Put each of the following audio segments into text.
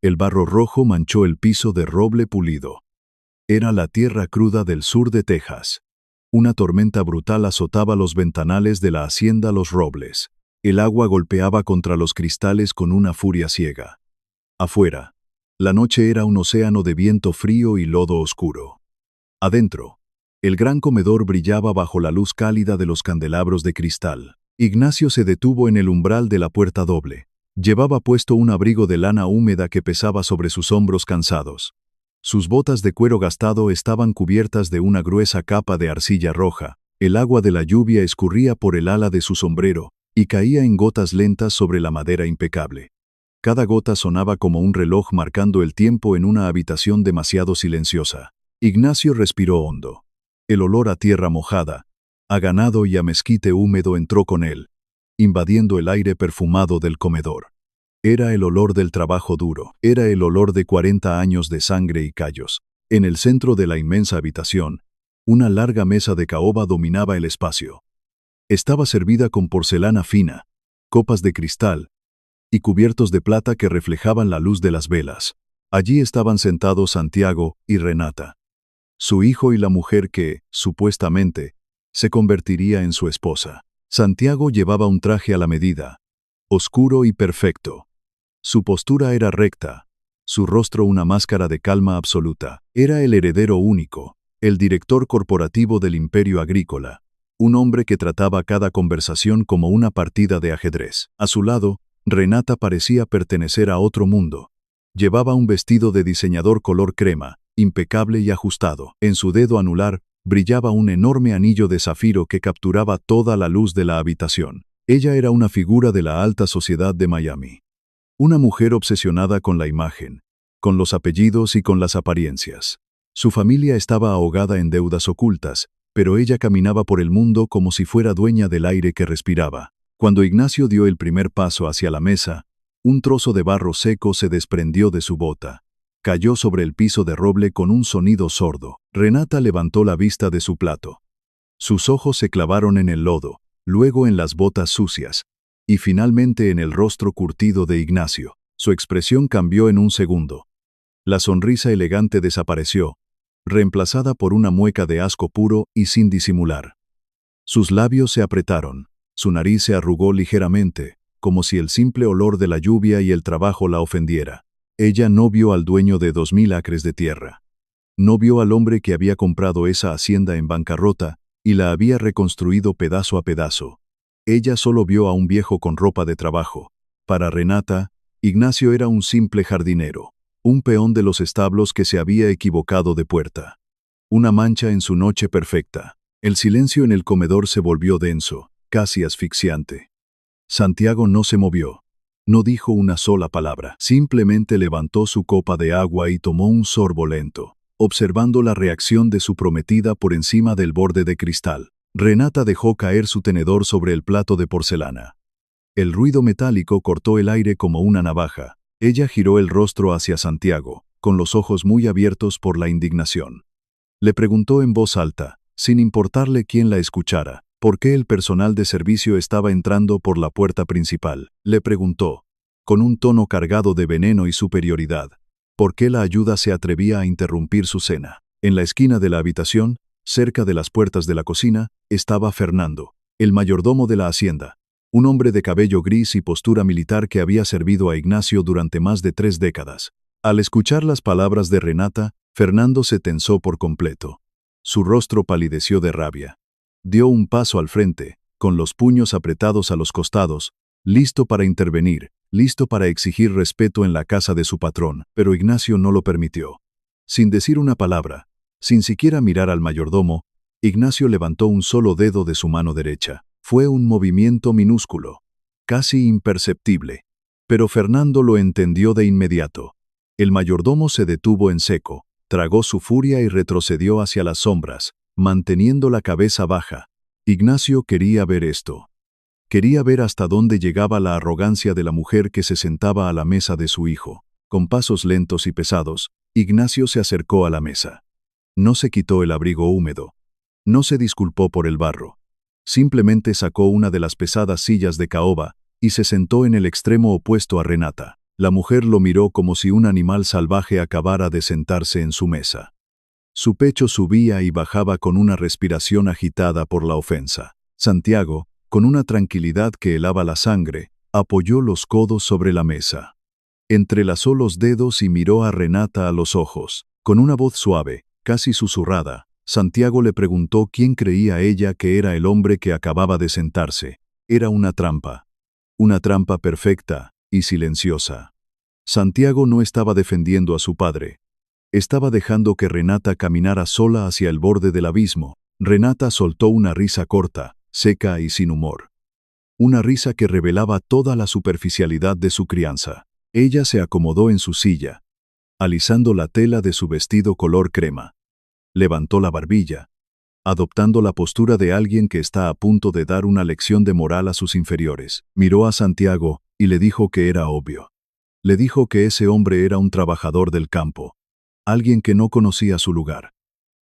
El barro rojo manchó el piso de roble pulido. Era la tierra cruda del sur de Texas. Una tormenta brutal azotaba los ventanales de la hacienda Los Robles. El agua golpeaba contra los cristales con una furia ciega. Afuera, la noche era un océano de viento frío y lodo oscuro. Adentro, el gran comedor brillaba bajo la luz cálida de los candelabros de cristal. Ignacio se detuvo en el umbral de la puerta doble. Llevaba puesto un abrigo de lana húmeda que pesaba sobre sus hombros cansados. Sus botas de cuero gastado estaban cubiertas de una gruesa capa de arcilla roja. El agua de la lluvia escurría por el ala de su sombrero y caía en gotas lentas sobre la madera impecable. Cada gota sonaba como un reloj marcando el tiempo en una habitación demasiado silenciosa. Ignacio respiró hondo. El olor a tierra mojada, a ganado y a mezquite húmedo entró con él, invadiendo el aire perfumado del comedor. Era el olor del trabajo duro, era el olor de 40 años de sangre y callos. En el centro de la inmensa habitación, una larga mesa de caoba dominaba el espacio. Estaba servida con porcelana fina, copas de cristal y cubiertos de plata que reflejaban la luz de las velas. Allí estaban sentados Santiago y Renata, su hijo y la mujer que, supuestamente, se convertiría en su esposa. Santiago llevaba un traje a la medida, oscuro y perfecto. Su postura era recta, su rostro una máscara de calma absoluta. Era el heredero único, el director corporativo del imperio agrícola, un hombre que trataba cada conversación como una partida de ajedrez. A su lado, Renata parecía pertenecer a otro mundo. Llevaba un vestido de diseñador color crema, impecable y ajustado. En su dedo anular brillaba un enorme anillo de zafiro que capturaba toda la luz de la habitación. Ella era una figura de la alta sociedad de Miami. Una mujer obsesionada con la imagen, con los apellidos y con las apariencias. Su familia estaba ahogada en deudas ocultas, pero ella caminaba por el mundo como si fuera dueña del aire que respiraba. Cuando Ignacio dio el primer paso hacia la mesa, un trozo de barro seco se desprendió de su bota. Cayó sobre el piso de roble con un sonido sordo. Renata levantó la vista de su plato. Sus ojos se clavaron en el lodo, luego en las botas sucias, y finalmente en el rostro curtido de Ignacio. Su expresión cambió en un segundo. La sonrisa elegante desapareció, reemplazada por una mueca de asco puro y sin disimular. Sus labios se apretaron, su nariz se arrugó ligeramente, como si el simple olor de la lluvia y el trabajo la ofendiera. Ella no vio al dueño de 2000 acres de tierra. No vio al hombre que había comprado esa hacienda en bancarrota y la había reconstruido pedazo a pedazo. Ella solo vio a un viejo con ropa de trabajo. Para Renata, Ignacio era un simple jardinero, un peón de los establos que se había equivocado de puerta. Una mancha en su noche perfecta. El silencio en el comedor se volvió denso, casi asfixiante. Santiago no se movió. No dijo una sola palabra. Simplemente levantó su copa de agua y tomó un sorbo lento, observando la reacción de su prometida por encima del borde de cristal. Renata dejó caer su tenedor sobre el plato de porcelana. El ruido metálico cortó el aire como una navaja. Ella giró el rostro hacia Santiago, con los ojos muy abiertos por la indignación. Le preguntó en voz alta, sin importarle quién la escuchara, por qué el personal de servicio estaba entrando por la puerta principal. Le preguntó, con un tono cargado de veneno y superioridad, por qué la ayuda se atrevía a interrumpir su cena. En la esquina de la habitación, cerca de las puertas de la cocina, estaba Fernando, el mayordomo de la hacienda, un hombre de cabello gris y postura militar que había servido a Ignacio durante más de 3 décadas. Al escuchar las palabras de Renata, Fernando se tensó por completo. Su rostro palideció de rabia. Dio un paso al frente, con los puños apretados a los costados, listo para intervenir, listo para exigir respeto en la casa de su patrón, pero Ignacio no lo permitió. Sin decir una palabra, sin siquiera mirar al mayordomo, Ignacio levantó un solo dedo de su mano derecha. Fue un movimiento minúsculo, casi imperceptible, pero Fernando lo entendió de inmediato. El mayordomo se detuvo en seco, tragó su furia y retrocedió hacia las sombras, manteniendo la cabeza baja. Ignacio quería ver esto. Quería ver hasta dónde llegaba la arrogancia de la mujer que se sentaba a la mesa de su hijo. Con pasos lentos y pesados, Ignacio se acercó a la mesa. No se quitó el abrigo húmedo. No se disculpó por el barro. Simplemente sacó una de las pesadas sillas de caoba y se sentó en el extremo opuesto a Renata. La mujer lo miró como si un animal salvaje acabara de sentarse en su mesa. Su pecho subía y bajaba con una respiración agitada por la ofensa. Santiago, con una tranquilidad que helaba la sangre, apoyó los codos sobre la mesa. Entrelazó los dedos y miró a Renata a los ojos. Con una voz suave, casi susurrada, Santiago le preguntó quién creía ella que era el hombre que acababa de sentarse. Era una trampa. Una trampa perfecta y silenciosa. Santiago no estaba defendiendo a su padre. Estaba dejando que Renata caminara sola hacia el borde del abismo. Renata soltó una risa corta, seca y sin humor. Una risa que revelaba toda la superficialidad de su crianza. Ella se acomodó en su silla, alisando la tela de su vestido color crema. Levantó la barbilla, adoptando la postura de alguien que está a punto de dar una lección de moral a sus inferiores. Miró a Santiago y le dijo que era obvio. Le dijo que ese hombre era un trabajador del campo, alguien que no conocía su lugar,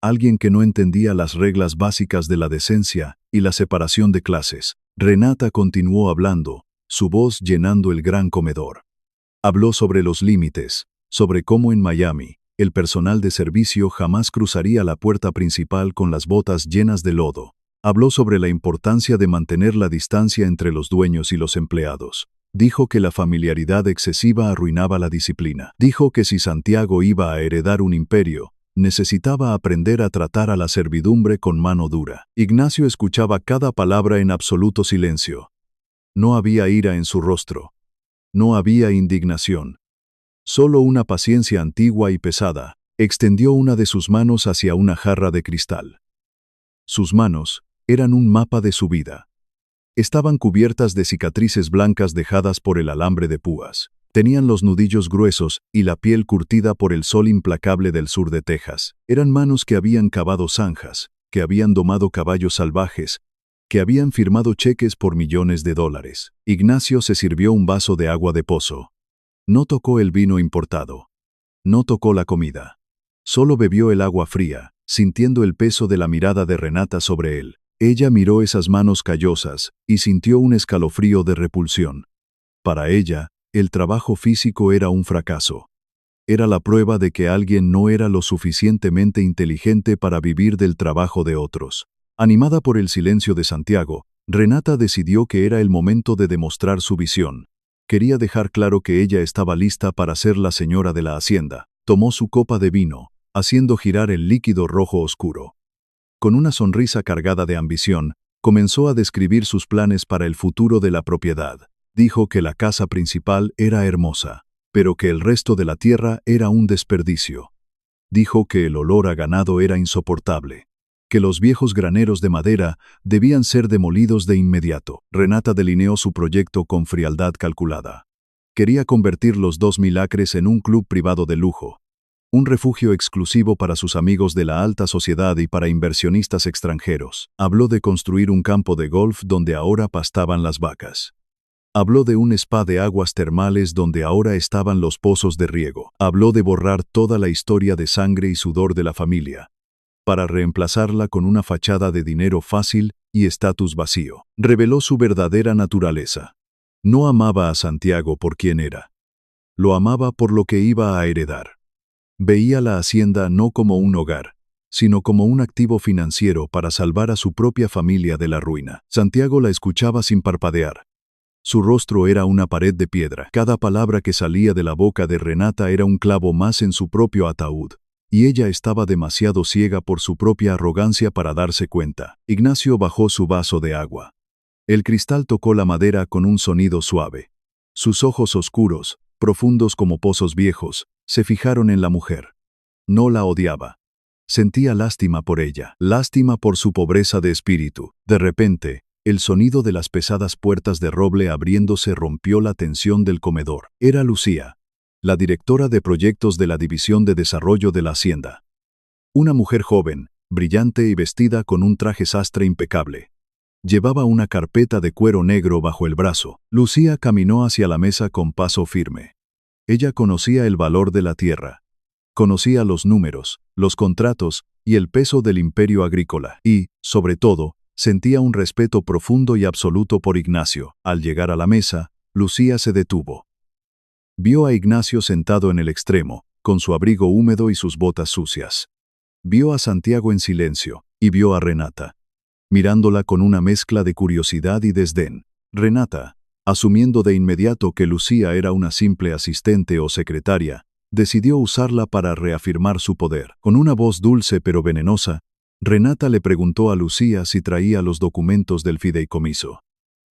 alguien que no entendía las reglas básicas de la decencia y la separación de clases. Renata continuó hablando, su voz llenando el gran comedor. Habló sobre los límites, sobre cómo en Miami, el personal de servicio jamás cruzaría la puerta principal con las botas llenas de lodo. Habló sobre la importancia de mantener la distancia entre los dueños y los empleados. Dijo que la familiaridad excesiva arruinaba la disciplina. Dijo que si Santiago iba a heredar un imperio, necesitaba aprender a tratar a la servidumbre con mano dura. Ignacio escuchaba cada palabra en absoluto silencio. No había ira en su rostro. No había indignación. Solo una paciencia antigua y pesada. Extendió una de sus manos hacia una jarra de cristal. Sus manos eran un mapa de su vida. Estaban cubiertas de cicatrices blancas dejadas por el alambre de púas. Tenían los nudillos gruesos y la piel curtida por el sol implacable del sur de Texas. Eran manos que habían cavado zanjas, que habían domado caballos salvajes, que habían firmado cheques por millones de dólares. Ignacio se sirvió un vaso de agua de pozo. No tocó el vino importado. No tocó la comida. Solo bebió el agua fría, sintiendo el peso de la mirada de Renata sobre él. Ella miró esas manos callosas y sintió un escalofrío de repulsión. Para ella, el trabajo físico era un fracaso. Era la prueba de que alguien no era lo suficientemente inteligente para vivir del trabajo de otros. Animada por el silencio de Santiago, Renata decidió que era el momento de demostrar su visión. Quería dejar claro que ella estaba lista para ser la señora de la hacienda. Tomó su copa de vino, haciendo girar el líquido rojo oscuro. Con una sonrisa cargada de ambición, comenzó a describir sus planes para el futuro de la propiedad. Dijo que la casa principal era hermosa, pero que el resto de la tierra era un desperdicio. Dijo que el olor a ganado era insoportable, que los viejos graneros de madera debían ser demolidos de inmediato. Renata delineó su proyecto con frialdad calculada. Quería convertir los 2.000 acres en un club privado de lujo, un refugio exclusivo para sus amigos de la alta sociedad y para inversionistas extranjeros. Habló de construir un campo de golf donde ahora pastaban las vacas. Habló de un spa de aguas termales donde ahora estaban los pozos de riego. Habló de borrar toda la historia de sangre y sudor de la familia, para reemplazarla con una fachada de dinero fácil y estatus vacío. Reveló su verdadera naturaleza. No amaba a Santiago por quien era. Lo amaba por lo que iba a heredar. Veía la hacienda no como un hogar, sino como un activo financiero para salvar a su propia familia de la ruina. Santiago la escuchaba sin parpadear. Su rostro era una pared de piedra. Cada palabra que salía de la boca de Renata era un clavo más en su propio ataúd, y ella estaba demasiado ciega por su propia arrogancia para darse cuenta. Ignacio bajó su vaso de agua. El cristal tocó la madera con un sonido suave. Sus ojos oscuros, profundos como pozos viejos, se fijaron en la mujer. No la odiaba. Sentía lástima por ella, lástima por su pobreza de espíritu. De repente, el sonido de las pesadas puertas de roble abriéndose rompió la tensión del comedor. Era Lucía, la directora de proyectos de la División de Desarrollo de la Hacienda. Una mujer joven, brillante y vestida con un traje sastre impecable. Llevaba una carpeta de cuero negro bajo el brazo. Lucía caminó hacia la mesa con paso firme. Ella conocía el valor de la tierra. Conocía los números, los contratos y el peso del imperio agrícola. Y, sobre todo, sentía un respeto profundo y absoluto por Ignacio. Al llegar a la mesa, Lucía se detuvo. Vio a Ignacio sentado en el extremo, con su abrigo húmedo y sus botas sucias. Vio a Santiago en silencio, y vio a Renata, mirándola con una mezcla de curiosidad y desdén. Renata, asumiendo de inmediato que Lucía era una simple asistente o secretaria, decidió usarla para reafirmar su poder. Con una voz dulce pero venenosa, Renata le preguntó a Lucía si traía los documentos del fideicomiso.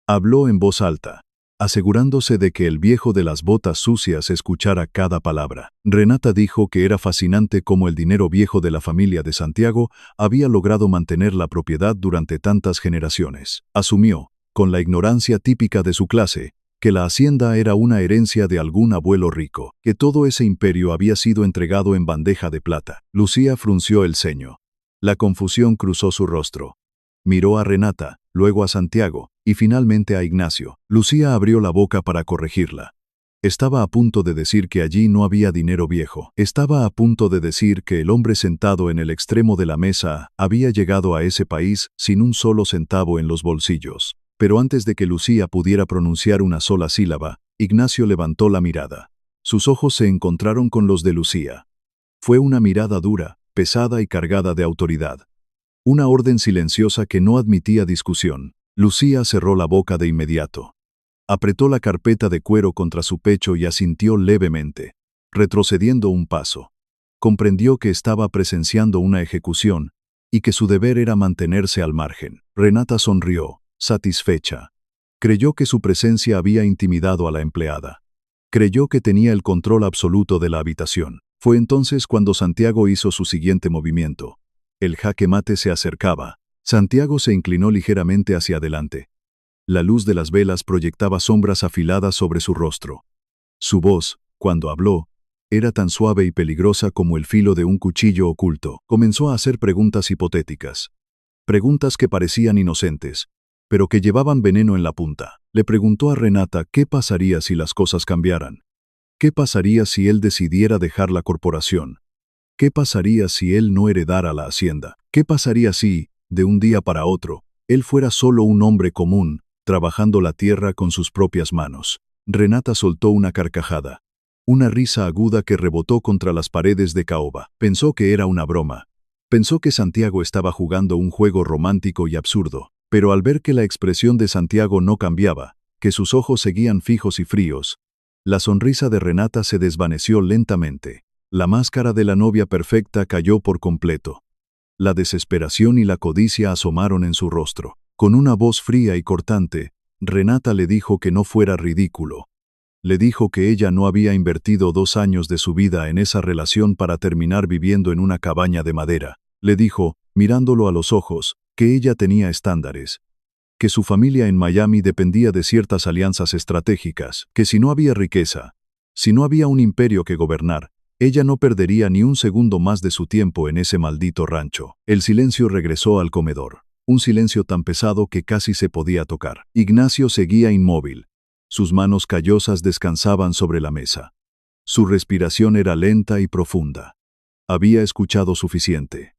Habló en voz alta, asegurándose de que el viejo de las botas sucias escuchara cada palabra. Renata dijo que era fascinante cómo el dinero viejo de la familia de Santiago había logrado mantener la propiedad durante tantas generaciones. Asumió, con la ignorancia típica de su clase, que la hacienda era una herencia de algún abuelo rico, que todo ese imperio había sido entregado en bandeja de plata. Lucía frunció el ceño. La confusión cruzó su rostro. Miró a Renata, luego a Santiago, y finalmente a Ignacio. Lucía abrió la boca para corregirla. Estaba a punto de decir que allí no había dinero viejo. Estaba a punto de decir que el hombre sentado en el extremo de la mesa había llegado a ese país sin un solo centavo en los bolsillos. Pero antes de que Lucía pudiera pronunciar una sola sílaba, Ignacio levantó la mirada. Sus ojos se encontraron con los de Lucía. Fue una mirada dura, pesada y cargada de autoridad. Una orden silenciosa que no admitía discusión. Lucía cerró la boca de inmediato. Apretó la carpeta de cuero contra su pecho y asintió levemente, retrocediendo un paso. Comprendió que estaba presenciando una ejecución y que su deber era mantenerse al margen. Renata sonrió, satisfecha. Creyó que su presencia había intimidado a la empleada. Creyó que tenía el control absoluto de la habitación. Fue entonces cuando Santiago hizo su siguiente movimiento. El jaque mate se acercaba. Santiago se inclinó ligeramente hacia adelante. La luz de las velas proyectaba sombras afiladas sobre su rostro. Su voz, cuando habló, era tan suave y peligrosa como el filo de un cuchillo oculto. Comenzó a hacer preguntas hipotéticas. Preguntas que parecían inocentes, pero que llevaban veneno en la punta. Le preguntó a Renata qué pasaría si las cosas cambiaran. ¿Qué pasaría si él decidiera dejar la corporación? ¿Qué pasaría si él no heredara la hacienda? ¿Qué pasaría si, de un día para otro, él fuera solo un hombre común, trabajando la tierra con sus propias manos? Renata soltó una carcajada. Una risa aguda que rebotó contra las paredes de caoba. Pensó que era una broma. Pensó que Santiago estaba jugando un juego romántico y absurdo. Pero al ver que la expresión de Santiago no cambiaba, que sus ojos seguían fijos y fríos, la sonrisa de Renata se desvaneció lentamente. La máscara de la novia perfecta cayó por completo. La desesperación y la codicia asomaron en su rostro. Con una voz fría y cortante, Renata le dijo que no fuera ridículo. Le dijo que ella no había invertido 2 años de su vida en esa relación para terminar viviendo en una cabaña de madera. Le dijo, mirándolo a los ojos, que ella tenía estándares, que su familia en Miami dependía de ciertas alianzas estratégicas, que si no había riqueza, si no había un imperio que gobernar, ella no perdería ni un segundo más de su tiempo en ese maldito rancho. El silencio regresó al comedor, un silencio tan pesado que casi se podía tocar. Ignacio seguía inmóvil. Sus manos callosas descansaban sobre la mesa. Su respiración era lenta y profunda. Había escuchado suficiente.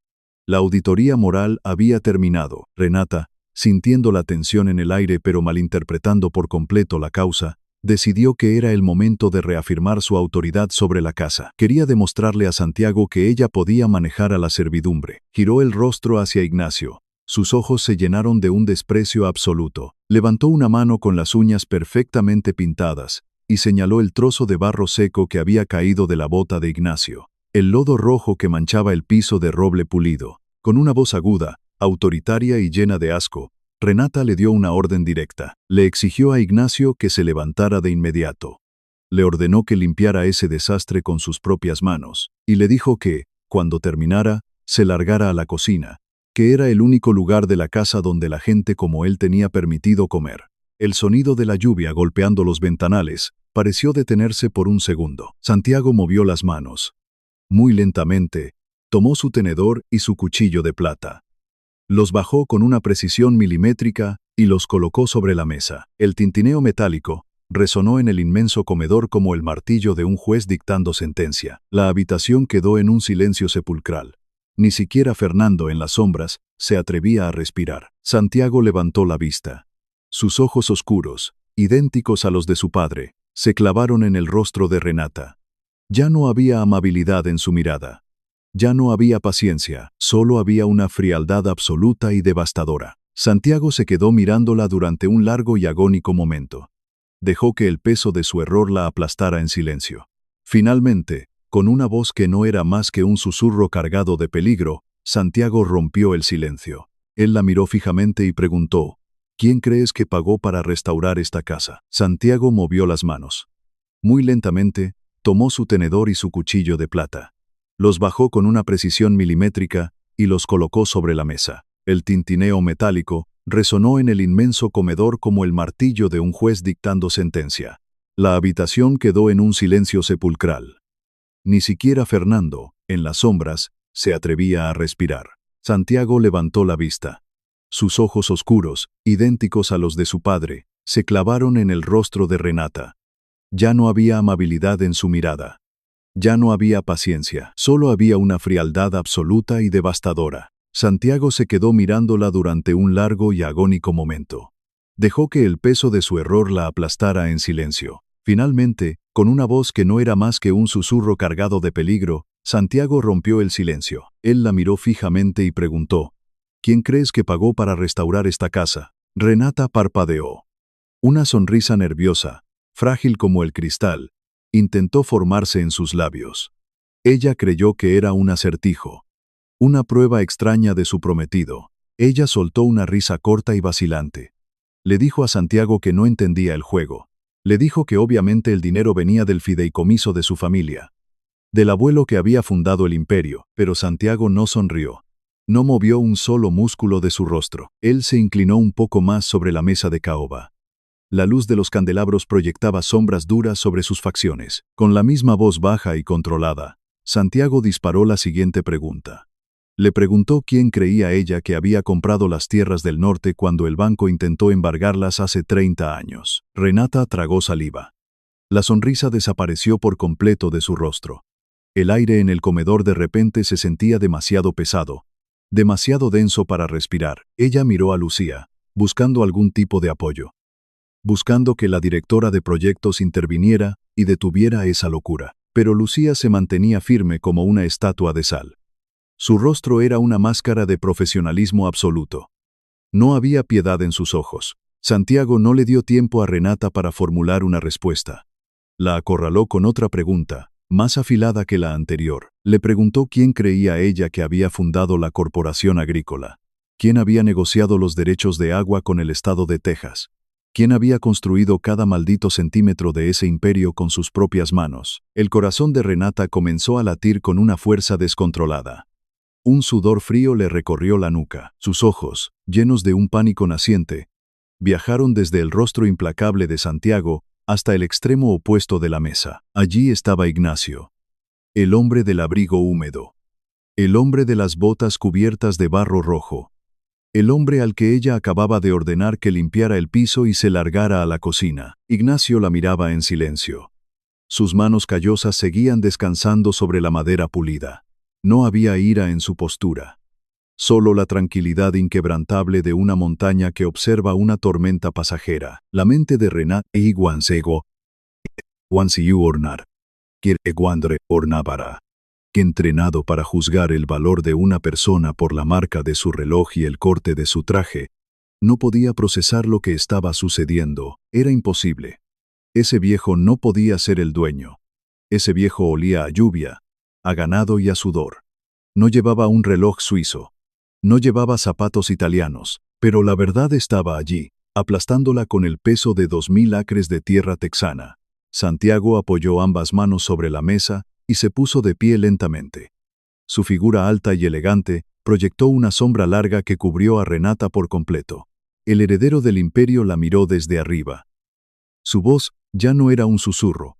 La auditoría moral había terminado. Renata, sintiendo la tensión en el aire pero malinterpretando por completo la causa, decidió que era el momento de reafirmar su autoridad sobre la casa. Quería demostrarle a Santiago que ella podía manejar a la servidumbre. Giró el rostro hacia Ignacio. Sus ojos se llenaron de un desprecio absoluto. Levantó una mano con las uñas perfectamente pintadas y señaló el trozo de barro seco que había caído de la bota de Ignacio, el lodo rojo que manchaba el piso de roble pulido. Con una voz aguda, autoritaria y llena de asco, Renata le dio una orden directa. Le exigió a Ignacio que se levantara de inmediato. Le ordenó que limpiara ese desastre con sus propias manos, y le dijo que, cuando terminara, se largara a la cocina, que era el único lugar de la casa donde la gente como él tenía permitido comer. El sonido de la lluvia golpeando los ventanales pareció detenerse por un segundo. Santiago movió las manos. Muy lentamente, tomó su tenedor y su cuchillo de plata. Los bajó con una precisión milimétrica y los colocó sobre la mesa. El tintineo metálico resonó en el inmenso comedor como el martillo de un juez dictando sentencia. La habitación quedó en un silencio sepulcral. Ni siquiera Fernando, en las sombras, se atrevía a respirar. Santiago levantó la vista. Sus ojos oscuros, idénticos a los de su padre, se clavaron en el rostro de Renata. Ya no había amabilidad en su mirada. Ya no había paciencia, solo había una frialdad absoluta y devastadora. Santiago se quedó mirándola durante un largo y agónico momento. Dejó que el peso de su error la aplastara en silencio. Finalmente, con una voz que no era más que un susurro cargado de peligro, Santiago rompió el silencio. Él la miró fijamente y preguntó: ¿Quién crees que pagó para restaurar esta casa? Santiago movió las manos. Muy lentamente, tomó su tenedor y su cuchillo de plata. Los bajó con una precisión milimétrica y los colocó sobre la mesa. El tintineo metálico resonó en el inmenso comedor como el martillo de un juez dictando sentencia. La habitación quedó en un silencio sepulcral. Ni siquiera Fernando, en las sombras, se atrevía a respirar. Santiago levantó la vista. Sus ojos oscuros, idénticos a los de su padre, se clavaron en el rostro de Renata. Ya no había amabilidad en su mirada. Ya no había paciencia, solo había una frialdad absoluta y devastadora. Santiago se quedó mirándola durante un largo y agónico momento. Dejó que el peso de su error la aplastara en silencio. Finalmente, con una voz que no era más que un susurro cargado de peligro, Santiago rompió el silencio. Él la miró fijamente y preguntó: ¿Quién crees que pagó para restaurar esta casa? Renata parpadeó. Una sonrisa nerviosa, frágil como el cristal, intentó formarse en sus labios. Ella creyó que era un acertijo, una prueba extraña de su prometido. Ella soltó una risa corta y vacilante. Le dijo a Santiago que no entendía el juego. Le dijo que obviamente el dinero venía del fideicomiso de su familia, del abuelo que había fundado el imperio, pero Santiago no sonrió. No movió un solo músculo de su rostro. Él se inclinó un poco más sobre la mesa de caoba. La luz de los candelabros proyectaba sombras duras sobre sus facciones. Con la misma voz baja y controlada, Santiago disparó la siguiente pregunta. Le preguntó quién creía ella que había comprado las tierras del norte cuando el banco intentó embargarlas hace 30 años. Renata tragó saliva. La sonrisa desapareció por completo de su rostro. El aire en el comedor de repente se sentía demasiado pesado, demasiado denso para respirar. Ella miró a Lucía, buscando algún tipo de apoyo, buscando que la directora de proyectos interviniera y detuviera esa locura. Pero Lucía se mantenía firme como una estatua de sal. Su rostro era una máscara de profesionalismo absoluto. No había piedad en sus ojos. Santiago no le dio tiempo a Renata para formular una respuesta. La acorraló con otra pregunta, más afilada que la anterior. Le preguntó quién creía ella que había fundado la corporación agrícola, quién había negociado los derechos de agua con el estado de Texas, quién había construido cada maldito centímetro de ese imperio con sus propias manos. El corazón de Renata comenzó a latir con una fuerza descontrolada. Un sudor frío le recorrió la nuca. Sus ojos, llenos de un pánico naciente, viajaron desde el rostro implacable de Santiago hasta el extremo opuesto de la mesa. Allí estaba Ignacio, el hombre del abrigo húmedo, el hombre de las botas cubiertas de barro rojo, el hombre al que ella acababa de ordenar que limpiara el piso y se largara a la cocina. Ignacio la miraba en silencio. Sus manos callosas seguían descansando sobre la madera pulida. No había ira en su postura. Solo la tranquilidad inquebrantable de una montaña que observa una tormenta pasajera. La mente de Renata y Guansego, Guansiu Ornar, que Guandre Ornabara, que entrenado para juzgar el valor de una persona por la marca de su reloj y el corte de su traje, no podía procesar lo que estaba sucediendo. Era imposible. Ese viejo no podía ser el dueño. Ese viejo olía a lluvia, a ganado y a sudor. No llevaba un reloj suizo. No llevaba zapatos italianos, pero la verdad estaba allí, aplastándola con el peso de 2000 acres de tierra texana. Santiago apoyó ambas manos sobre la mesa y se puso de pie lentamente. Su figura alta y elegante proyectó una sombra larga que cubrió a Renata por completo. El heredero del imperio la miró desde arriba. Su voz ya no era un susurro.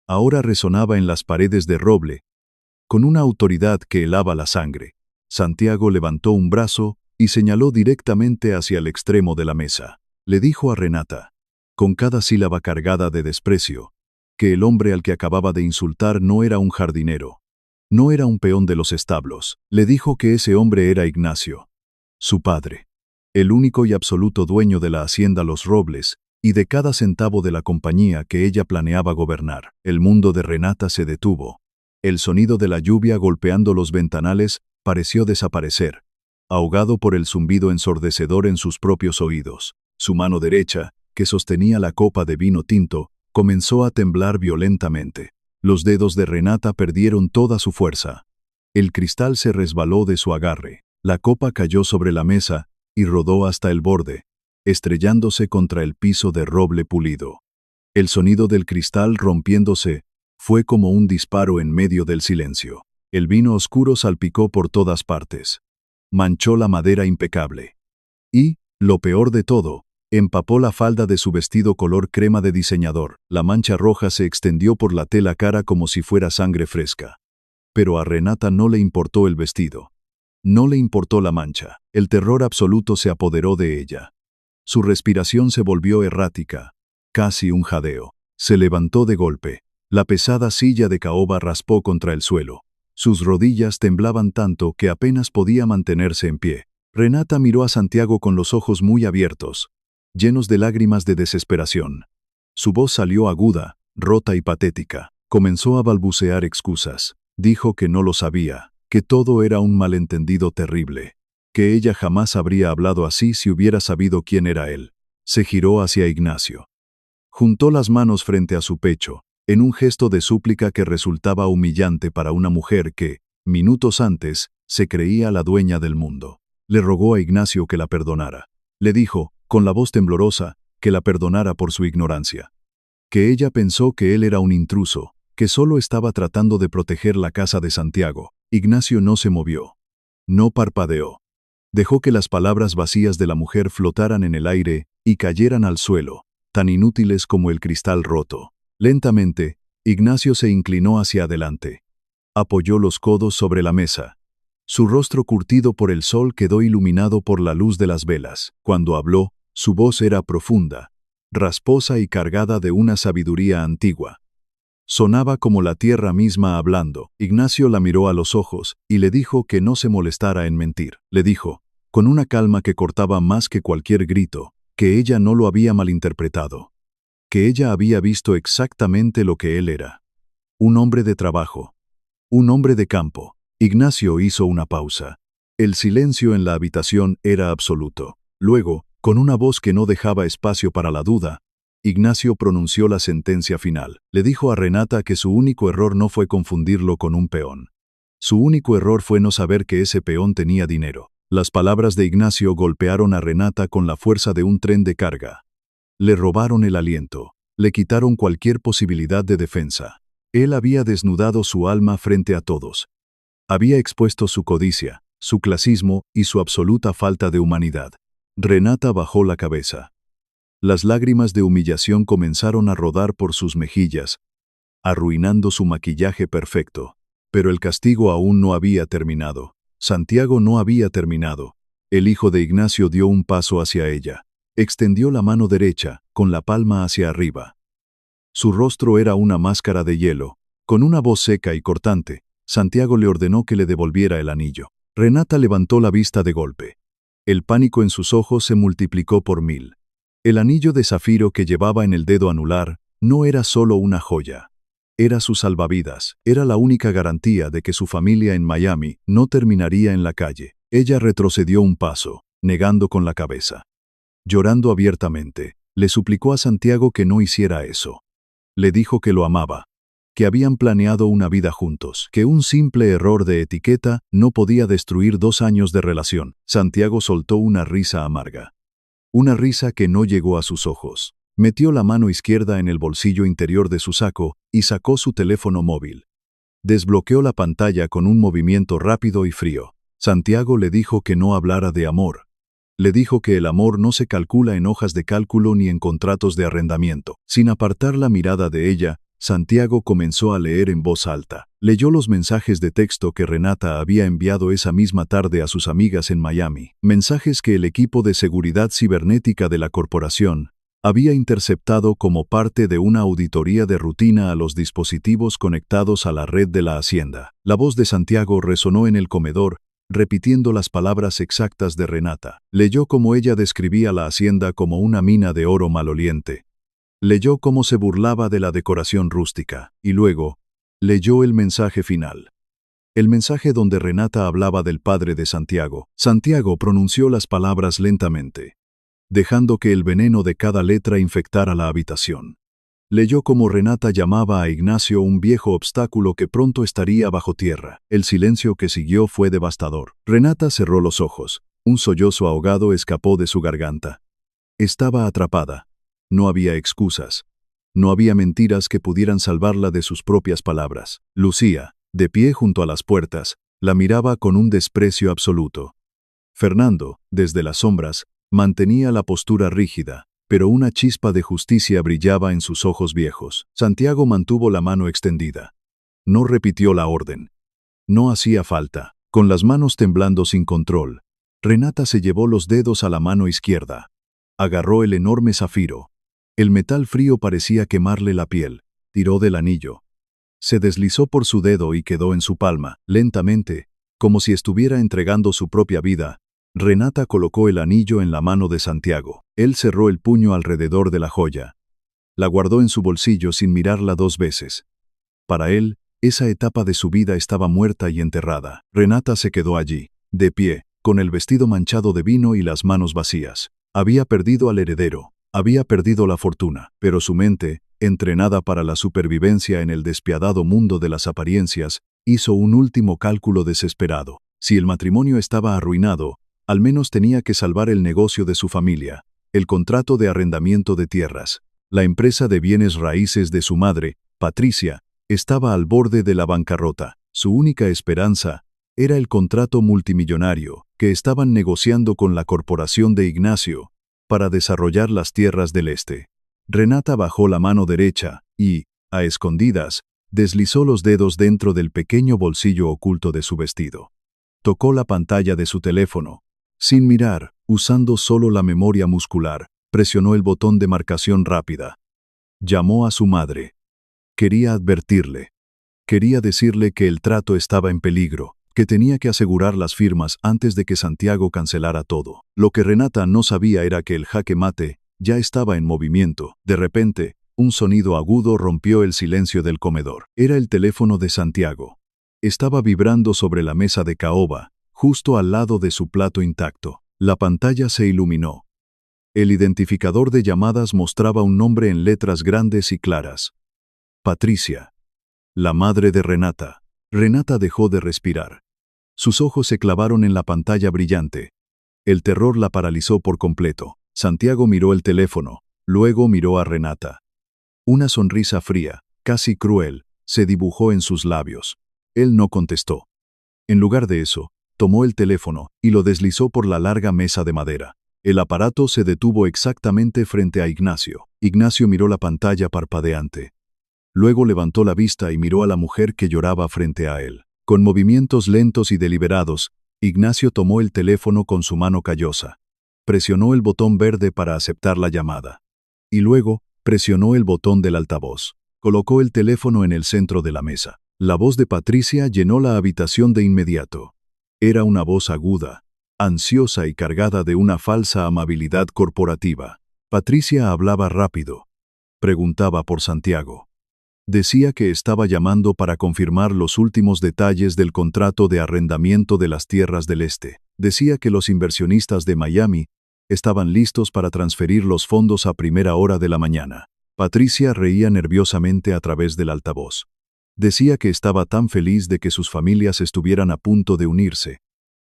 Ahora resonaba en las paredes de roble, con una autoridad que helaba la sangre. Santiago levantó un brazo y señaló directamente hacia el extremo de la mesa. Le dijo a Renata, con cada sílaba cargada de desprecio, que el hombre al que acababa de insultar no era un jardinero, no era un peón de los establos. Le dijo que ese hombre era Ignacio, su padre, el único y absoluto dueño de la hacienda Los Robles, y de cada centavo de la compañía que ella planeaba gobernar. El mundo de Renata se detuvo. El sonido de la lluvia golpeando los ventanales pareció desaparecer, ahogado por el zumbido ensordecedor en sus propios oídos. Su mano derecha, que sostenía la copa de vino tinto, comenzó a temblar violentamente. Los dedos de Renata perdieron toda su fuerza. El cristal se resbaló de su agarre. La copa cayó sobre la mesa y rodó hasta el borde, estrellándose contra el piso de roble pulido. El sonido del cristal rompiéndose fue como un disparo en medio del silencio. El vino oscuro salpicó por todas partes. Manchó la madera impecable. Y, lo peor de todo, empapó la falda de su vestido color crema de diseñador. La mancha roja se extendió por la tela cara como si fuera sangre fresca. Pero a Renata no le importó el vestido. No le importó la mancha. El terror absoluto se apoderó de ella. Su respiración se volvió errática, casi un jadeo. Se levantó de golpe. La pesada silla de caoba raspó contra el suelo. Sus rodillas temblaban tanto que apenas podía mantenerse en pie. Renata miró a Santiago con los ojos muy abiertos, llenos de lágrimas de desesperación. Su voz salió aguda, rota y patética. Comenzó a balbucear excusas. Dijo que no lo sabía, que todo era un malentendido terrible, que ella jamás habría hablado así si hubiera sabido quién era él. Se giró hacia Ignacio. Juntó las manos frente a su pecho, en un gesto de súplica que resultaba humillante para una mujer que, minutos antes, se creía la dueña del mundo. Le rogó a Ignacio que la perdonara. Le dijo, con la voz temblorosa, que la perdonara por su ignorancia. Que ella pensó que él era un intruso, que solo estaba tratando de proteger la casa de Santiago. Ignacio no se movió. No parpadeó. Dejó que las palabras vacías de la mujer flotaran en el aire y cayeran al suelo, tan inútiles como el cristal roto. Lentamente, Ignacio se inclinó hacia adelante. Apoyó los codos sobre la mesa. Su rostro curtido por el sol quedó iluminado por la luz de las velas. Cuando habló, su voz era profunda, rasposa y cargada de una sabiduría antigua. Sonaba como la tierra misma hablando. Ignacio la miró a los ojos y le dijo que no se molestara en mentir. Le dijo, con una calma que cortaba más que cualquier grito, que ella no lo había malinterpretado. Que ella había visto exactamente lo que él era. Un hombre de trabajo. Un hombre de campo. Ignacio hizo una pausa. El silencio en la habitación era absoluto. Luego, con una voz que no dejaba espacio para la duda, Ignacio pronunció la sentencia final. Le dijo a Renata que su único error no fue confundirlo con un peón. Su único error fue no saber que ese peón tenía dinero. Las palabras de Ignacio golpearon a Renata con la fuerza de un tren de carga. Le robaron el aliento. Le quitaron cualquier posibilidad de defensa. Él había desnudado su alma frente a todos. Había expuesto su codicia, su clasismo y su absoluta falta de humanidad. Renata bajó la cabeza. Las lágrimas de humillación comenzaron a rodar por sus mejillas, arruinando su maquillaje perfecto. Pero el castigo aún no había terminado. Santiago no había terminado. El hijo de Ignacio dio un paso hacia ella. Extendió la mano derecha, con la palma hacia arriba. Su rostro era una máscara de hielo. Con una voz seca y cortante, Santiago le ordenó que le devolviera el anillo. Renata levantó la vista de golpe. El pánico en sus ojos se multiplicó por 1000. El anillo de zafiro que llevaba en el dedo anular no era solo una joya. Era su salvavidas. Era la única garantía de que su familia en Miami no terminaría en la calle. Ella retrocedió un paso, negando con la cabeza. Llorando abiertamente, le suplicó a Santiago que no hiciera eso. Le dijo que lo amaba, que habían planeado una vida juntos, que un simple error de etiqueta no podía destruir 2 años de relación. Santiago soltó una risa amarga. Una risa que no llegó a sus ojos. Metió la mano izquierda en el bolsillo interior de su saco y sacó su teléfono móvil. Desbloqueó la pantalla con un movimiento rápido y frío. Santiago le dijo que no hablara de amor. Le dijo que el amor no se calcula en hojas de cálculo ni en contratos de arrendamiento. Sin apartar la mirada de ella, Santiago comenzó a leer en voz alta. Leyó los mensajes de texto que Renata había enviado esa misma tarde a sus amigas en Miami. Mensajes que el equipo de seguridad cibernética de la corporación había interceptado como parte de una auditoría de rutina a los dispositivos conectados a la red de la hacienda. La voz de Santiago resonó en el comedor repitiendo las palabras exactas de Renata. Leyó cómo ella describía la hacienda como una mina de oro maloliente. Leyó cómo se burlaba de la decoración rústica, y luego, leyó el mensaje final. El mensaje donde Renata hablaba del padre de Santiago. Santiago pronunció las palabras lentamente, dejando que el veneno de cada letra infectara la habitación. Leyó cómo Renata llamaba a Ignacio un viejo obstáculo que pronto estaría bajo tierra. El silencio que siguió fue devastador. Renata cerró los ojos. Un sollozo ahogado escapó de su garganta. Estaba atrapada. No había excusas. No había mentiras que pudieran salvarla de sus propias palabras. Lucía, de pie junto a las puertas, la miraba con un desprecio absoluto. Fernando, desde las sombras, mantenía la postura rígida, pero una chispa de justicia brillaba en sus ojos viejos. Santiago mantuvo la mano extendida. No repitió la orden. No hacía falta. Con las manos temblando sin control, Renata se llevó los dedos a la mano izquierda. Agarró el enorme zafiro. El metal frío parecía quemarle la piel. Tiró del anillo. Se deslizó por su dedo y quedó en su palma. Lentamente, como si estuviera entregando su propia vida, Renata colocó el anillo en la mano de Santiago. Él cerró el puño alrededor de la joya. La guardó en su bolsillo sin mirarla 2 veces. Para él, esa etapa de su vida estaba muerta y enterrada. Renata se quedó allí, de pie, con el vestido manchado de vino y las manos vacías. Había perdido al heredero, había perdido la fortuna, pero su mente, entrenada para la supervivencia en el despiadado mundo de las apariencias, hizo un último cálculo desesperado. Si el matrimonio estaba arruinado, al menos tenía que salvar el negocio de su familia, el contrato de arrendamiento de tierras. La empresa de bienes raíces de su madre, Patricia, estaba al borde de la bancarrota. Su única esperanza era el contrato multimillonario que estaban negociando con la corporación de Ignacio para desarrollar las tierras del este. Renata bajó la mano derecha y, a escondidas, deslizó los dedos dentro del pequeño bolsillo oculto de su vestido. Tocó la pantalla de su teléfono. Sin mirar, usando solo la memoria muscular, presionó el botón de marcación rápida. Llamó a su madre. Quería advertirle. Quería decirle que el trato estaba en peligro, que tenía que asegurar las firmas antes de que Santiago cancelara todo. Lo que Renata no sabía era que el jaque mate ya estaba en movimiento. De repente, un sonido agudo rompió el silencio del comedor. Era el teléfono de Santiago. Estaba vibrando sobre la mesa de caoba, justo al lado de su plato intacto. La pantalla se iluminó. El identificador de llamadas mostraba un nombre en letras grandes y claras. Patricia. La madre de Renata. Renata dejó de respirar. Sus ojos se clavaron en la pantalla brillante. El terror la paralizó por completo. Santiago miró el teléfono, luego miró a Renata. Una sonrisa fría, casi cruel, se dibujó en sus labios. Él no contestó. En lugar de eso, tomó el teléfono y lo deslizó por la larga mesa de madera. El aparato se detuvo exactamente frente a Ignacio. Ignacio miró la pantalla parpadeante. Luego levantó la vista y miró a la mujer que lloraba frente a él. Con movimientos lentos y deliberados, Ignacio tomó el teléfono con su mano callosa. Presionó el botón verde para aceptar la llamada. Y luego, presionó el botón del altavoz. Colocó el teléfono en el centro de la mesa. La voz de Patricia llenó la habitación de inmediato. Era una voz aguda, ansiosa y cargada de una falsa amabilidad corporativa. Patricia hablaba rápido. Preguntaba por Santiago. Decía que estaba llamando para confirmar los últimos detalles del contrato de arrendamiento de las tierras del este. Decía que los inversionistas de Miami estaban listos para transferir los fondos a primera hora de la mañana. Patricia reía nerviosamente a través del altavoz. Decía que estaba tan feliz de que sus familias estuvieran a punto de unirse,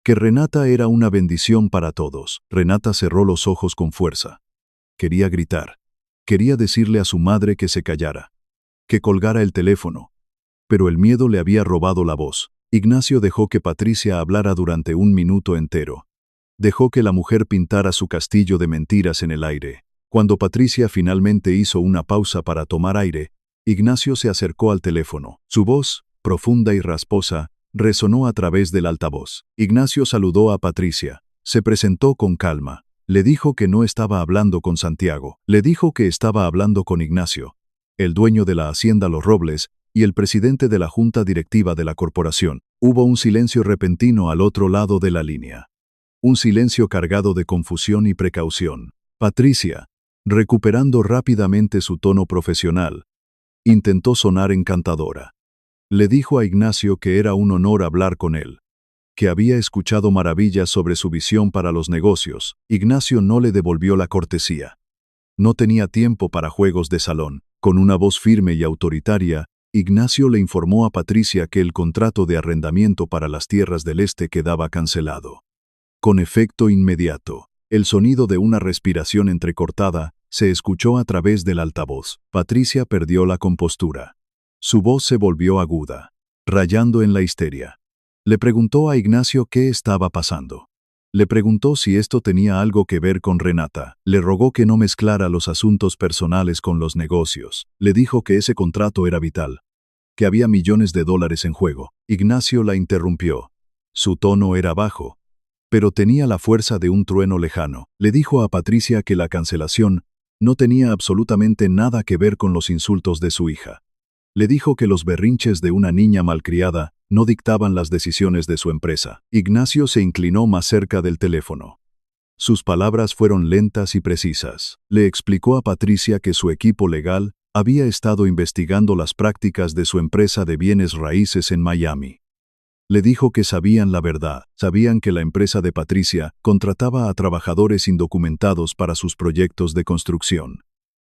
que Renata era una bendición para todos. Renata cerró los ojos con fuerza. Quería gritar. Quería decirle a su madre que se callara, que colgara el teléfono. Pero el miedo le había robado la voz. Ignacio dejó que Patricia hablara durante 1 minuto entero. Dejó que la mujer pintara su castillo de mentiras en el aire. Cuando Patricia finalmente hizo una pausa para tomar aire, Ignacio se acercó al teléfono. Su voz, profunda y rasposa, resonó a través del altavoz. Ignacio saludó a Patricia. Se presentó con calma. Le dijo que no estaba hablando con Santiago. Le dijo que estaba hablando con Ignacio, el dueño de la hacienda Los Robles, y el presidente de la junta directiva de la corporación. Hubo un silencio repentino al otro lado de la línea. Un silencio cargado de confusión y precaución. Patricia, recuperando rápidamente su tono profesional, intentó sonar encantadora. Le dijo a Ignacio que era un honor hablar con él, que había escuchado maravillas sobre su visión para los negocios. Ignacio no le devolvió la cortesía. No tenía tiempo para juegos de salón. Con una voz firme y autoritaria, Ignacio le informó a Patricia que el contrato de arrendamiento para las tierras del este quedaba cancelado. Con efecto inmediato, el sonido de una respiración entrecortada se escuchó a través del altavoz. Patricia perdió la compostura. Su voz se volvió aguda, rayando en la histeria. Le preguntó a Ignacio qué estaba pasando. Le preguntó si esto tenía algo que ver con Renata. Le rogó que no mezclara los asuntos personales con los negocios. Le dijo que ese contrato era vital, que había millones de dólares en juego. Ignacio la interrumpió. Su tono era bajo, pero tenía la fuerza de un trueno lejano. Le dijo a Patricia que la cancelación no tenía absolutamente nada que ver con los insultos de su hija. Le dijo que los berrinches de una niña malcriada no dictaban las decisiones de su empresa. Ignacio se inclinó más cerca del teléfono. Sus palabras fueron lentas y precisas. Le explicó a Patricia que su equipo legal había estado investigando las prácticas de su empresa de bienes raíces en Miami. Le dijo que sabían la verdad, sabían que la empresa de Patricia contrataba a trabajadores indocumentados para sus proyectos de construcción.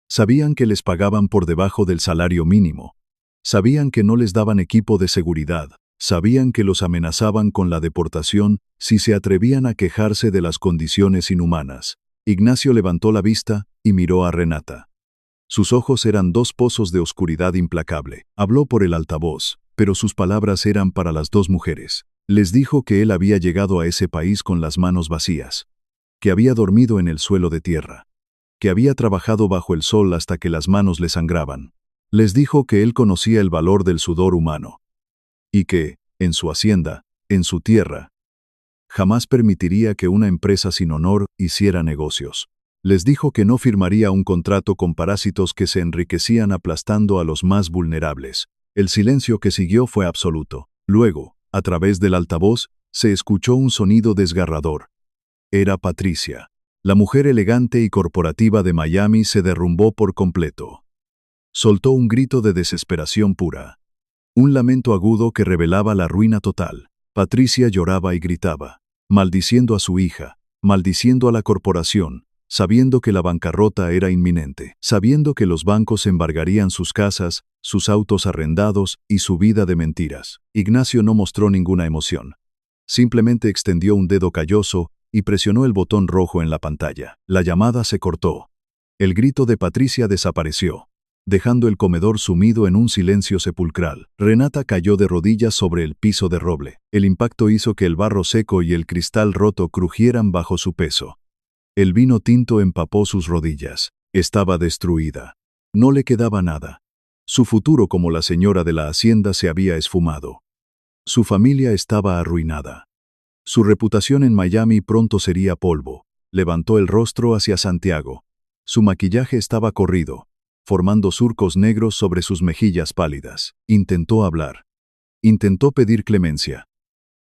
Sabían que les pagaban por debajo del salario mínimo. Sabían que no les daban equipo de seguridad. Sabían que los amenazaban con la deportación si se atrevían a quejarse de las condiciones inhumanas. Ignacio levantó la vista y miró a Renata. Sus ojos eran dos pozos de oscuridad implacable. Habló por el altavoz, pero sus palabras eran para las dos mujeres. Les dijo que él había llegado a ese país con las manos vacías, que había dormido en el suelo de tierra, que había trabajado bajo el sol hasta que las manos le sangraban. Les dijo que él conocía el valor del sudor humano, y que, en su hacienda, en su tierra, jamás permitiría que una empresa sin honor hiciera negocios. Les dijo que no firmaría un contrato con parásitos que se enriquecían aplastando a los más vulnerables. El silencio que siguió fue absoluto. Luego, a través del altavoz, se escuchó un sonido desgarrador. Era Patricia. La mujer elegante y corporativa de Miami se derrumbó por completo. Soltó un grito de desesperación pura. Un lamento agudo que revelaba la ruina total. Patricia lloraba y gritaba, maldiciendo a su hija, maldiciendo a la corporación, sabiendo que la bancarrota era inminente, sabiendo que los bancos embargarían sus casas, sus autos arrendados y su vida de mentiras. Ignacio no mostró ninguna emoción. Simplemente extendió un dedo calloso y presionó el botón rojo en la pantalla. La llamada se cortó. El grito de Patricia desapareció, dejando el comedor sumido en un silencio sepulcral. Renata cayó de rodillas sobre el piso de roble. El impacto hizo que el barro seco y el cristal roto crujieran bajo su peso. El vino tinto empapó sus rodillas. Estaba destruida. No le quedaba nada. Su futuro como la señora de la hacienda se había esfumado. Su familia estaba arruinada. Su reputación en Miami pronto sería polvo. Levantó el rostro hacia Santiago. Su maquillaje estaba corrido, formando surcos negros sobre sus mejillas pálidas. Intentó hablar. Intentó pedir clemencia.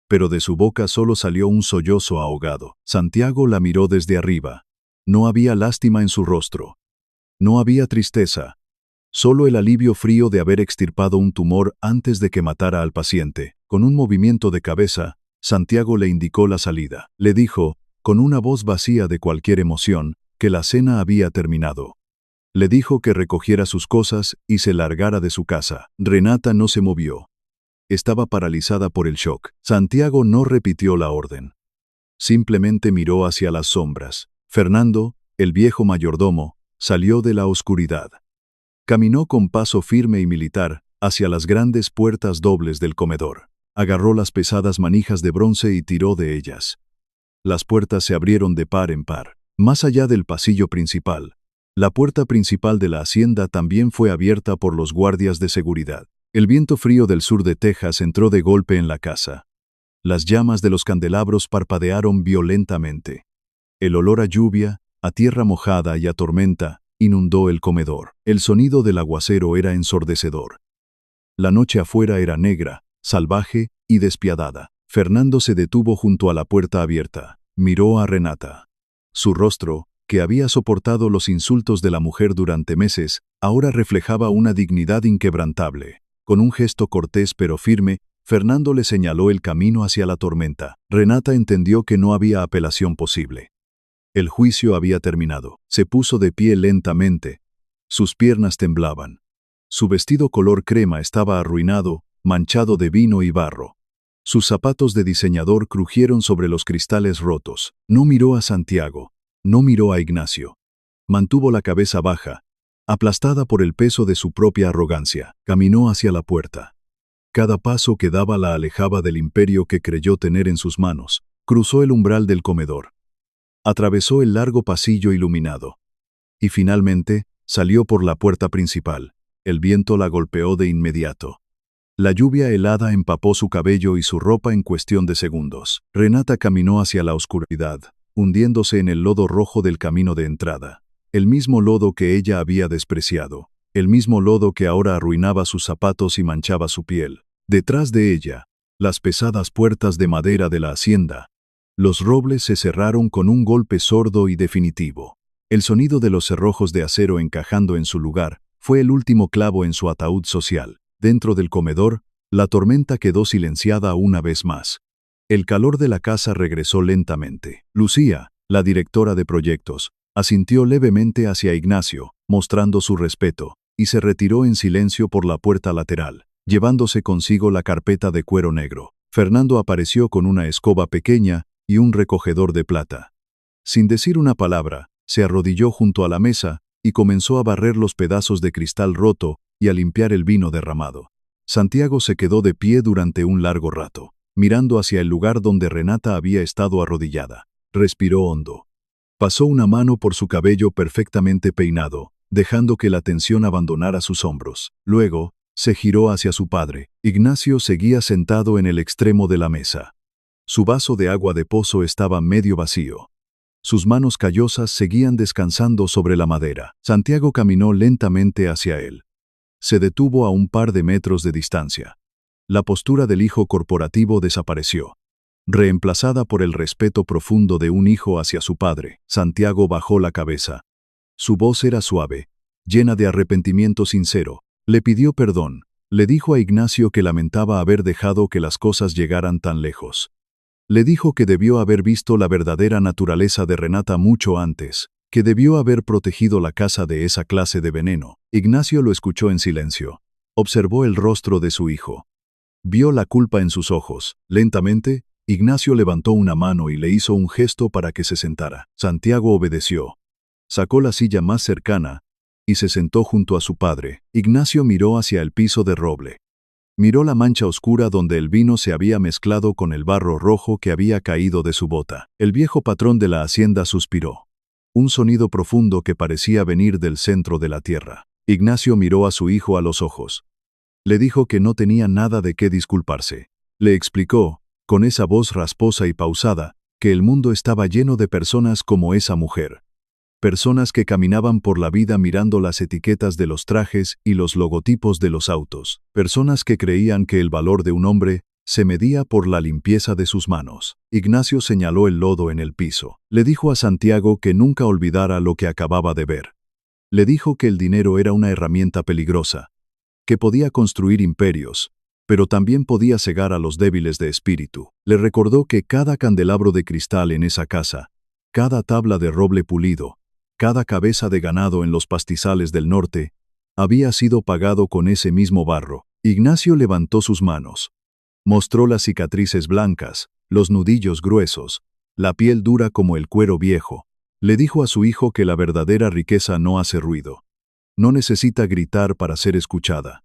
Pero de su boca solo salió un sollozo ahogado. Santiago la miró desde arriba. No había lástima en su rostro. No había tristeza. Solo el alivio frío de haber extirpado un tumor antes de que matara al paciente. Con un movimiento de cabeza, Santiago le indicó la salida. Le dijo, con una voz vacía de cualquier emoción, que la cena había terminado. Le dijo que recogiera sus cosas y se largara de su casa. Renata no se movió. Estaba paralizada por el shock. Santiago no repitió la orden. Simplemente miró hacia las sombras. Fernando, el viejo mayordomo, salió de la oscuridad. Caminó con paso firme y militar hacia las grandes puertas dobles del comedor. Agarró las pesadas manijas de bronce y tiró de ellas. Las puertas se abrieron de par en par. Más allá del pasillo principal, la puerta principal de la hacienda también fue abierta por los guardias de seguridad. El viento frío del sur de Texas entró de golpe en la casa. Las llamas de los candelabros parpadearon violentamente. El olor a lluvia, a tierra mojada y a tormenta, inundó el comedor. El sonido del aguacero era ensordecedor. La noche afuera era negra, salvaje y despiadada. Fernando se detuvo junto a la puerta abierta. Miró a Renata. Su rostro, que había soportado los insultos de la mujer durante meses, ahora reflejaba una dignidad inquebrantable. Con un gesto cortés pero firme, Fernando le señaló el camino hacia la tormenta. Renata entendió que no había apelación posible. El juicio había terminado. Se puso de pie lentamente. Sus piernas temblaban. Su vestido color crema estaba arruinado, manchado de vino y barro. Sus zapatos de diseñador crujieron sobre los cristales rotos. No miró a Santiago. No miró a Ignacio. Mantuvo la cabeza baja, aplastada por el peso de su propia arrogancia. Caminó hacia la puerta. Cada paso que daba la alejaba del imperio que creyó tener en sus manos. Cruzó el umbral del comedor. Atravesó el largo pasillo iluminado. Y finalmente, salió por la puerta principal. El viento la golpeó de inmediato. La lluvia helada empapó su cabello y su ropa en cuestión de segundos. Renata caminó hacia la oscuridad, hundiéndose en el lodo rojo del camino de entrada. El mismo lodo que ella había despreciado. El mismo lodo que ahora arruinaba sus zapatos y manchaba su piel. Detrás de ella, las pesadas puertas de madera de la hacienda. Los robles se cerraron con un golpe sordo y definitivo. El sonido de los cerrojos de acero encajando en su lugar fue el último clavo en su ataúd social. Dentro del comedor, la tormenta quedó silenciada una vez más. El calor de la casa regresó lentamente. Lucía, la directora de proyectos, asintió levemente hacia Ignacio, mostrando su respeto, y se retiró en silencio por la puerta lateral, llevándose consigo la carpeta de cuero negro. Fernando apareció con una escoba pequeña y un recogedor de plata. Sin decir una palabra, se arrodilló junto a la mesa y comenzó a barrer los pedazos de cristal roto y a limpiar el vino derramado. Santiago se quedó de pie durante un largo rato, mirando hacia el lugar donde Renata había estado arrodillada. Respiró hondo. Pasó una mano por su cabello perfectamente peinado, dejando que la tensión abandonara sus hombros. Luego, se giró hacia su padre. Ignacio seguía sentado en el extremo de la mesa. Su vaso de agua de pozo estaba medio vacío. Sus manos callosas seguían descansando sobre la madera. Santiago caminó lentamente hacia él. Se detuvo a un par de metros de distancia. La postura del hijo corporativo desapareció, reemplazada por el respeto profundo de un hijo hacia su padre. Santiago bajó la cabeza. Su voz era suave, llena de arrepentimiento sincero. Le pidió perdón. Le dijo a Ignacio que lamentaba haber dejado que las cosas llegaran tan lejos. Le dijo que debió haber visto la verdadera naturaleza de Renata mucho antes, que debió haber protegido la casa de esa clase de veneno. Ignacio lo escuchó en silencio. Observó el rostro de su hijo. Vio la culpa en sus ojos. Lentamente, Ignacio levantó una mano y le hizo un gesto para que se sentara. Santiago obedeció. Sacó la silla más cercana y se sentó junto a su padre. Ignacio miró hacia el piso de roble. Miró la mancha oscura donde el vino se había mezclado con el barro rojo que había caído de su bota. El viejo patrón de la hacienda suspiró. Un sonido profundo que parecía venir del centro de la tierra. Ignacio miró a su hijo a los ojos. Le dijo que no tenía nada de qué disculparse. Le explicó, con esa voz rasposa y pausada, que el mundo estaba lleno de personas como esa mujer. Personas que caminaban por la vida mirando las etiquetas de los trajes y los logotipos de los autos. Personas que creían que el valor de un hombre se medía por la limpieza de sus manos. Ignacio señaló el lodo en el piso. Le dijo a Santiago que nunca olvidara lo que acababa de ver. Le dijo que el dinero era una herramienta peligrosa, que podía construir imperios, pero también podía cegar a los débiles de espíritu. Le recordó que cada candelabro de cristal en esa casa, cada tabla de roble pulido, cada cabeza de ganado en los pastizales del norte, había sido pagado con ese mismo barro. Ignacio levantó sus manos. Mostró las cicatrices blancas, los nudillos gruesos, la piel dura como el cuero viejo. Le dijo a su hijo que la verdadera riqueza no hace ruido. No necesita gritar para ser escuchada.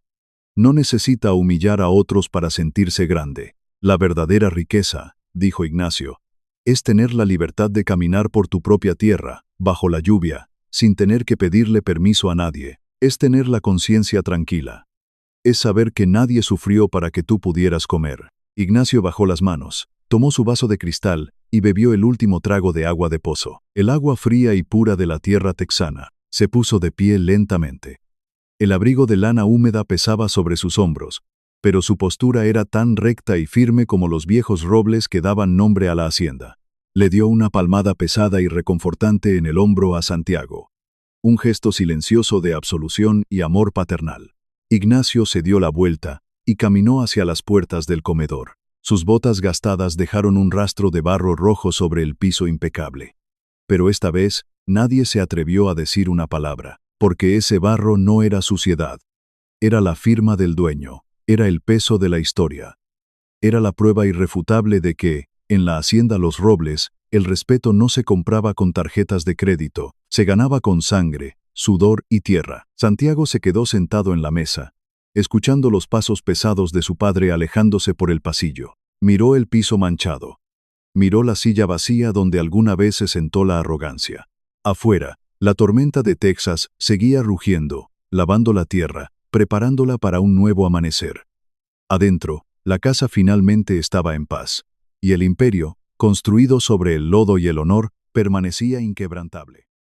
No necesita humillar a otros para sentirse grande. La verdadera riqueza, dijo Ignacio, es tener la libertad de caminar por tu propia tierra, bajo la lluvia, sin tener que pedirle permiso a nadie. Es tener la conciencia tranquila. Es saber que nadie sufrió para que tú pudieras comer. Ignacio bajó las manos, tomó su vaso de cristal y bebió el último trago de agua de pozo. El agua fría y pura de la tierra texana. Se puso de pie lentamente. El abrigo de lana húmeda pesaba sobre sus hombros, pero su postura era tan recta y firme como los viejos robles que daban nombre a la hacienda. Le dio una palmada pesada y reconfortante en el hombro a Santiago. Un gesto silencioso de absolución y amor paternal. Ignacio se dio la vuelta y caminó hacia las puertas del comedor. Sus botas gastadas dejaron un rastro de barro rojo sobre el piso impecable. Pero esta vez, nadie se atrevió a decir una palabra, porque ese barro no era suciedad. Era la firma del dueño, era el peso de la historia. Era la prueba irrefutable de que, en la hacienda Los Robles, el respeto no se compraba con tarjetas de crédito, se ganaba con sangre, sudor y tierra. Santiago se quedó sentado en la mesa, escuchando los pasos pesados de su padre alejándose por el pasillo. Miró el piso manchado. Miró la silla vacía donde alguna vez se sentó la arrogancia. Afuera, la tormenta de Texas seguía rugiendo, lavando la tierra, preparándola para un nuevo amanecer. Adentro, la casa finalmente estaba en paz, y el imperio, construido sobre el lodo y el honor, permanecía inquebrantable.